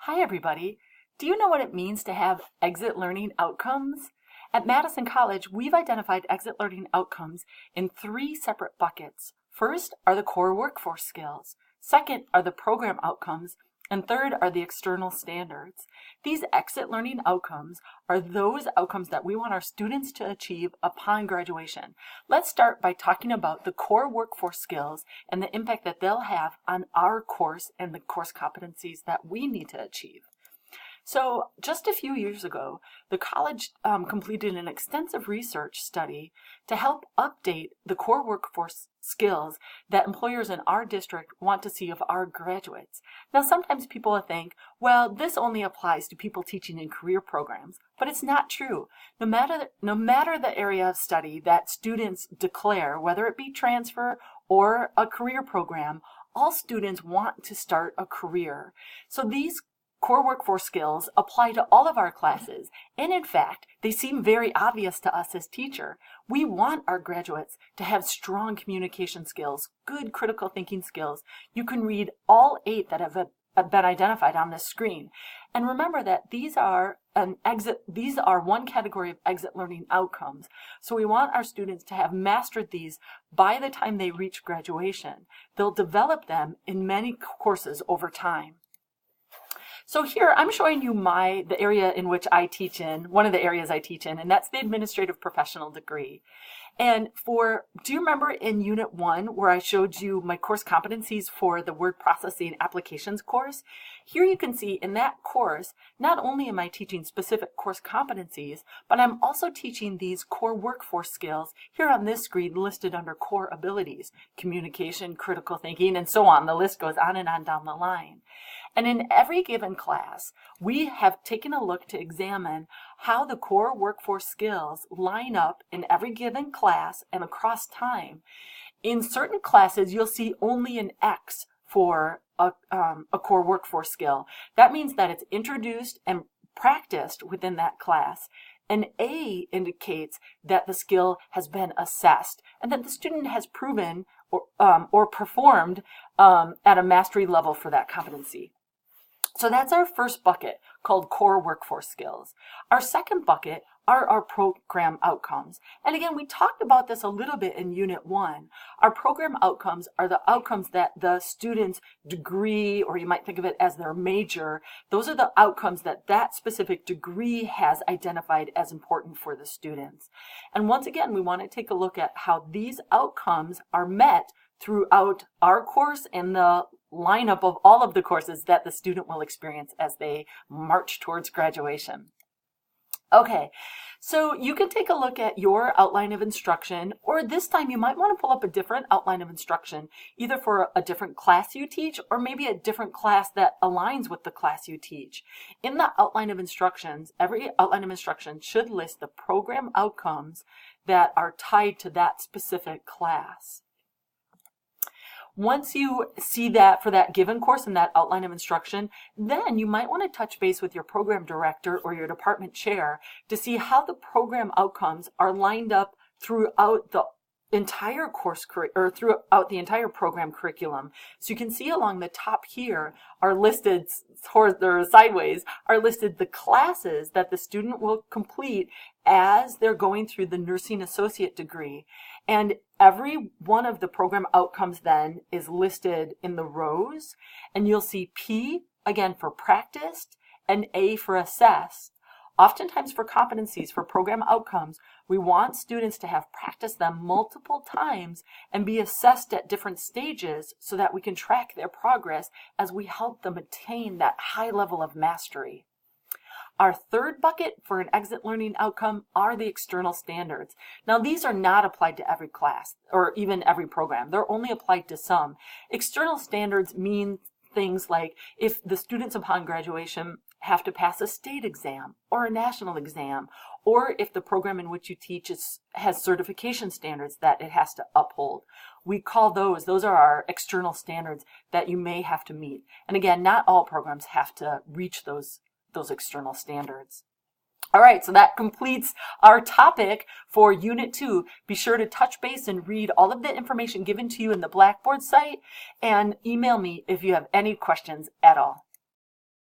Hi everybody. Do you know what it means to have exit learning outcomes? At Madison College, we've identified exit learning outcomes in three separate buckets. First are the core workforce skills. Second are the program outcomes. And third are the external standards. These exit learning outcomes are those outcomes that we want our students to achieve upon graduation. Let's start by talking about the core workforce skills and the impact that they'll have on our course and the course competencies that we need to achieve. So just a few years ago, the college completed an extensive research study to help update the core workforce skills that employers in our district want to see of our graduates. Now, sometimes people think, well, this only applies to people teaching in career programs, but it's not true. No matter the area of study that students declare, whether it be transfer or a career program, all students want to start a career. So these core workforce skills apply to all of our classes, and in fact, they seem very obvious to us as teachers. We want our graduates to have strong communication skills, good critical thinking skills. You can read all 8 that have been identified on this screen. And remember that these are one category of exit learning outcomes. So we want our students to have mastered these by the time they reach graduation. They'll develop them in many courses over time. So here I'm showing you the area in which I teach in, one of the areas I teach in, and that's the administrative professional degree. And do you remember in Unit 1 where I showed you my course competencies for the word processing applications course? Here you can see in that course, not only am I teaching specific course competencies, but I'm also teaching these core workforce skills here on this screen listed under core abilities, communication, critical thinking, and so on. The list goes on and on down the line. And in every given class, we have taken a look to examine how the core workforce skills line up in every given class and across time. In certain classes, you'll see only an X for a core workforce skill. That means that it's introduced and practiced within that class. An A indicates that the skill has been assessed and that the student has proven or performed at a mastery level for that competency. So that's our first bucket called core workforce skills. Our second bucket are our program outcomes. And again, we talked about this a little bit in Unit 1. Our program outcomes are the outcomes that the student's degree, or you might think of it as their major, those are the outcomes that that specific degree has identified as important for the students. And once again, we want to take a look at how these outcomes are met throughout our course and the lineup of all of the courses that the student will experience as they march towards graduation. Okay, so you can take a look at your outline of instruction, or this time you might want to pull up a different outline of instruction, either for a different class you teach, or maybe a different class that aligns with the class you teach. In the outline of instructions, every outline of instruction should list the program outcomes that are tied to that specific class. Once you see that for that given course in that outline of instruction, then you might want to touch base with your program director or your department chair to see how the program outcomes are lined up throughout the entire course or throughout the entire program curriculum. So you can see along the top here are listed, or sideways, are listed the classes that the student will complete as they're going through the nursing associate degree. And every one of the program outcomes then is listed in the rows, and you'll see P, again, for practiced, and A for assessed. Oftentimes for competencies, for program outcomes, we want students to have practiced them multiple times and be assessed at different stages so that we can track their progress as we help them attain that high level of mastery. Our third bucket for an exit learning outcome are the external standards. Now, these are not applied to every class or even every program. They're only applied to some. External standards mean things like if the students upon graduation have to pass a state exam or a national exam, or if the program in which you teach has certification standards that it has to uphold. We call those are our external standards that you may have to meet. And again, not all programs have to reach those external standards. All right, so that completes our topic for Unit 2. Be sure to touch base and read all of the information given to you in the Blackboard site, and email me if you have any questions at all.